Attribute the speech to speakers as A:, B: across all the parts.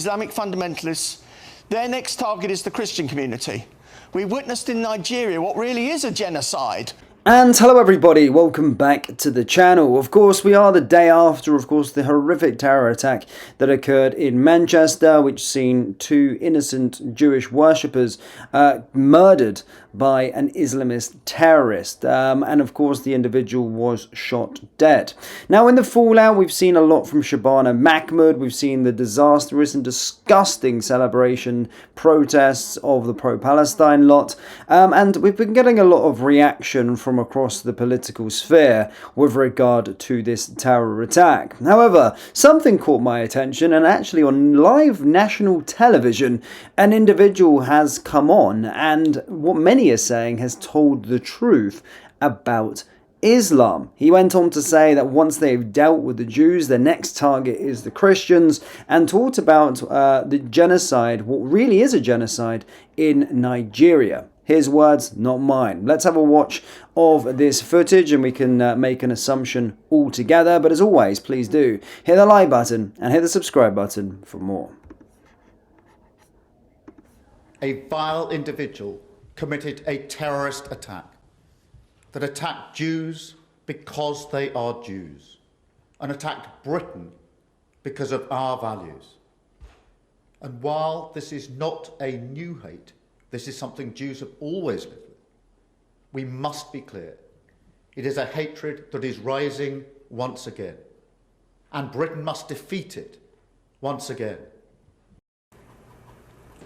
A: Islamic fundamentalists, their next target is the Christian community. We witnessed in Nigeria what really is a genocide.
B: And hello everybody, welcome back to the channel. Of course, we are the day after, the horrific terror attack that occurred in Manchester, which seen two innocent Jewish worshippers murdered by an Islamist terrorist. And of course, the individual was shot dead. Now, in the fallout, we've seen a lot from Shabana Mahmood. We've seen the disastrous and disgusting celebration protests of the pro-Palestine lot. And we've been getting a lot of reaction from across the political sphere with regard to this terror attack. However, something caught my attention, and actually on live national television, an individual has come on and what many are saying has told the truth about Islam. He went on to say that once they've dealt with the Jews, their next target is the Christians, and talked about the genocide, what really is a genocide, in Nigeria. His words, not mine. Let's have a watch of this footage and we can make an assumption all together. But as always, please do hit the like button and hit the subscribe button for more.
C: A vile individual committed a terrorist attack that attacked Jews because they are Jews, and attacked Britain because of our values. And while this is not a new hate, this is something Jews have always lived with, we must be clear. It is a hatred that is rising once again, and Britain must defeat it once again.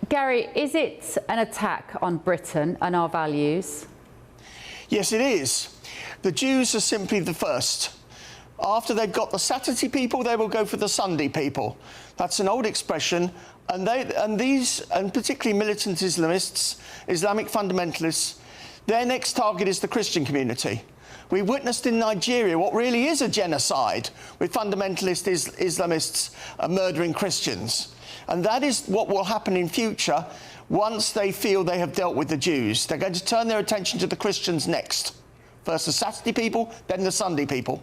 D: Gary, is it an attack on Britain and our values?
A: Yes, it is. The Jews are simply the first. After they've got the Saturday people, they will go for the Sunday people. That's an old expression. And particularly militant Islamists, Islamic fundamentalists, their next target is the Christian community. We witnessed in Nigeria what really is a genocide, with fundamentalist Islamists murdering Christians. And that is what will happen in future once they feel they have dealt with the Jews. They're going to turn their attention to the Christians next. First the Saturday people, then the Sunday people.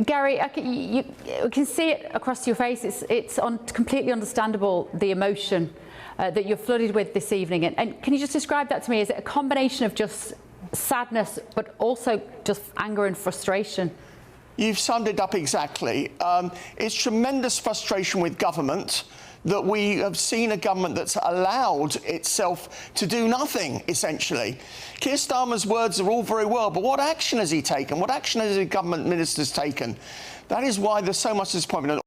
D: Gary, you can see it across your face. It's completely understandable, the emotion that you're flooded with this evening. And can you just describe that to me? Is it a combination of just sadness, but also just anger and frustration?
A: You've summed it up exactly. It's tremendous frustration with government, that we have seen a government that's allowed itself to do nothing, essentially. Keir Starmer's words are all very well, but what action has he taken? What action has the government ministers taken? That is why there's so much disappointment.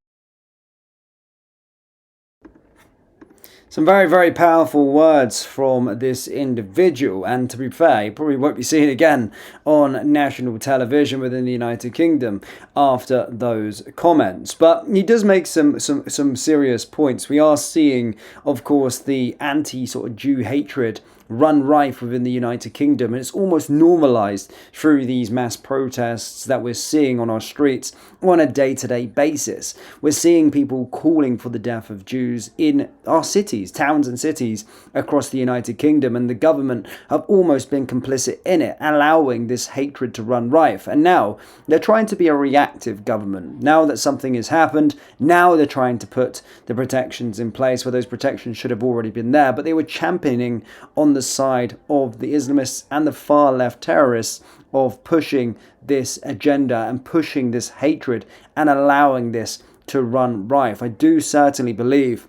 B: Some very, very powerful words from this individual, and to be fair, he probably won't be seen again on national television within the United Kingdom after those comments. But he does make some serious points. We are seeing, of course, the anti-Jew hatred run rife within the United Kingdom, and it's almost normalized through these mass protests that we're seeing on our streets on a day-to-day basis. We're seeing people calling for the death of Jews in our cities, towns and cities across the United Kingdom, and the government have almost been complicit in it, allowing this hatred to run rife. And now they're trying to be a reactive government. Now that something has happened, now they're trying to put the protections in place where those protections should have already been there, but they were championing on the side of the Islamists and the far left terrorists of pushing this agenda and pushing this hatred and allowing this to run rife. I do certainly believe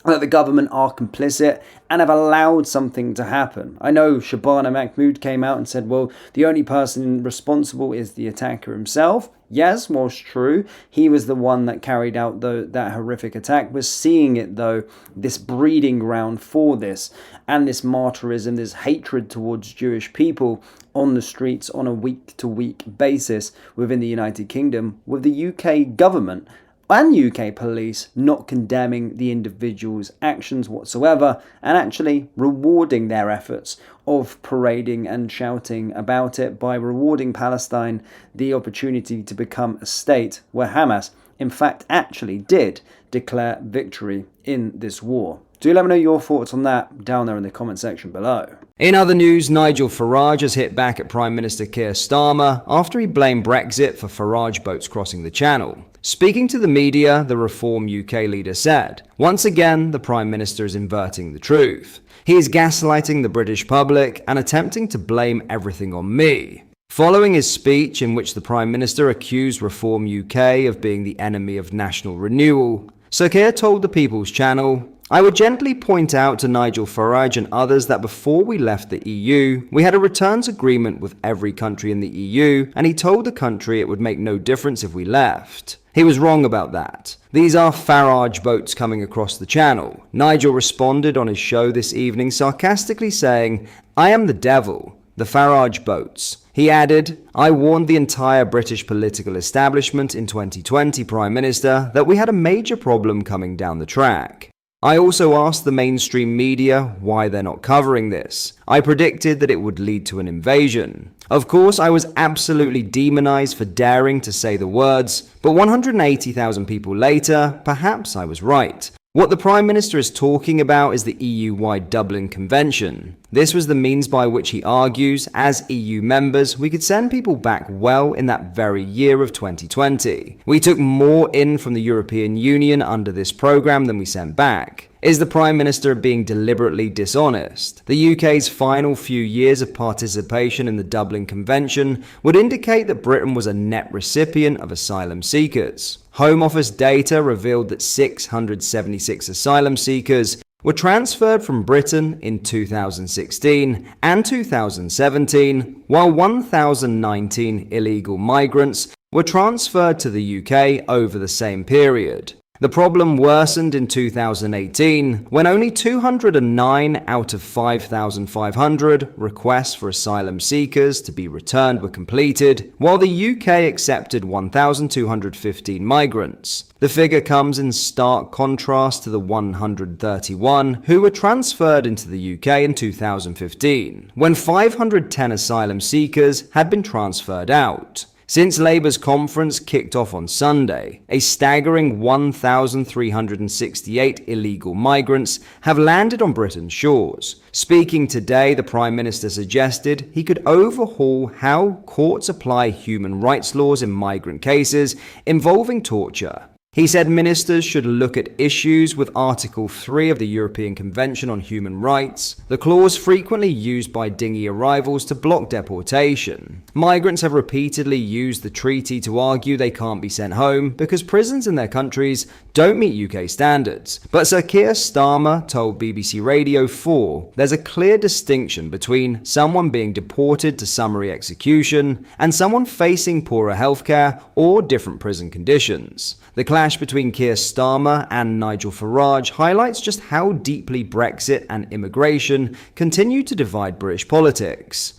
B: that the government are complicit and have allowed something to happen. I know Shabana Mahmood came out and said, well, the only person responsible is the attacker himself. Yes, whilst true, he was the one that carried out that horrific attack. We're seeing it, though, this breeding ground for this and this martyrism, this hatred towards Jewish people on the streets on a week-to-week basis within the United Kingdom, with the UK government and UK police not condemning the individual's actions whatsoever and actually rewarding their efforts of parading and shouting about it by rewarding Palestine the opportunity to become a state where Hamas in fact actually did declare victory in this war. Do let me know your thoughts on that down there in the comment section below.
E: In other news, Nigel Farage has hit back at Prime Minister Keir Starmer after he blamed Brexit for Farage boats crossing the Channel. Speaking to the media, the Reform UK leader said, "Once again, the Prime Minister is inverting the truth. He is gaslighting the British public and attempting to blame everything on me." Following his speech, in which the Prime Minister accused Reform UK of being the enemy of national renewal, Sir Keir told the People's Channel, "I would gently point out to Nigel Farage and others that before we left the EU, we had a returns agreement with every country in the EU, and he told the country it would make no difference if we left. He was wrong about that. These are Farage boats coming across the Channel." Nigel responded on his show this evening sarcastically saying, "I am the devil, the Farage boats." He added, "I warned the entire British political establishment in 2020, Prime Minister, that we had a major problem coming down the track. I also asked the mainstream media why they're not covering this. I predicted that it would lead to an invasion. Of course, I was absolutely demonized for daring to say the words, but 180,000 people later, perhaps I was right. What the Prime Minister is talking about is the EU-wide Dublin Convention. This was the means by which he argues, as EU members, we could send people back well in that very year of 2020. We took more in from the European Union under this programme than we sent back. Is the Prime Minister being deliberately dishonest? The UK's final few years of participation in the Dublin Convention would indicate that Britain was a net recipient of asylum seekers. Home Office data revealed that 676 asylum seekers were transferred from Britain in 2016 and 2017, while 1,019 illegal migrants were transferred to the UK over the same period. The problem worsened in 2018 when only 209 out of 5,500 requests for asylum seekers to be returned were completed, while the UK accepted 1,215 migrants. The figure comes in stark contrast to the 131 who were transferred into the UK in 2015, when 510 asylum seekers had been transferred out. Since Labour's conference kicked off on Sunday, a staggering 1,368 illegal migrants have landed on Britain's shores. Speaking today, the Prime Minister suggested he could overhaul how courts apply human rights laws in migrant cases involving torture. He said ministers should look at issues with Article 3 of the European Convention on Human Rights, the clause frequently used by dinghy arrivals to block deportation. Migrants have repeatedly used the treaty to argue they can't be sent home because prisons in their countries don't meet UK standards. But Sir Keir Starmer told BBC Radio 4 there's a clear distinction between someone being deported to summary execution and someone facing poorer healthcare or different prison conditions. The clash between Keir Starmer and Nigel Farage highlights just how deeply Brexit and immigration continue to divide British politics.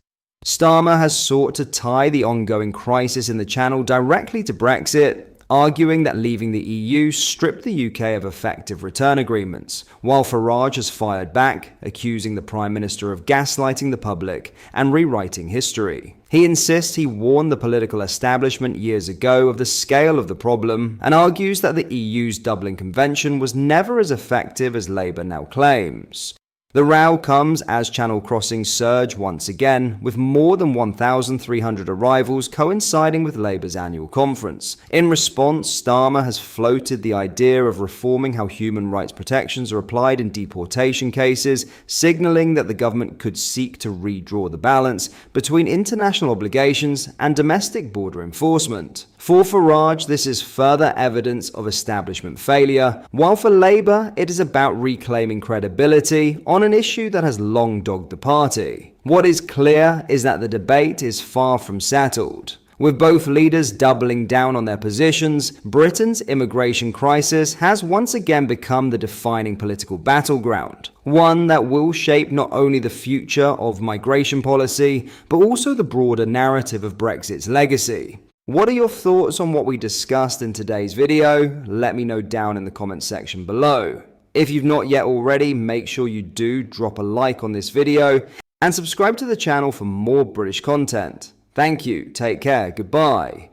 E: Starmer has sought to tie the ongoing crisis in the Channel directly to Brexit, arguing that leaving the EU stripped the UK of effective return agreements, while Farage has fired back, accusing the Prime Minister of gaslighting the public and rewriting history. He insists he warned the political establishment years ago of the scale of the problem and argues that the EU's Dublin Convention was never as effective as Labour now claims. The row comes as Channel crossings surge once again, with more than 1,300 arrivals coinciding with Labour's annual conference. In response, Starmer has floated the idea of reforming how human rights protections are applied in deportation cases, signalling that the government could seek to redraw the balance between international obligations and domestic border enforcement. For Farage, this is further evidence of establishment failure, while for Labour, it is about reclaiming credibility on an issue that has long dogged the party. What is clear is that the debate is far from settled. With both leaders doubling down on their positions, Britain's immigration crisis has once again become the defining political battleground, one that will shape not only the future of migration policy, but also the broader narrative of Brexit's legacy. What are your thoughts on what we discussed in today's video? Let me know down in the comments section below. If you've not yet already, make sure you do drop a like on this video and subscribe to the channel for more British content. Thank you, take care, goodbye.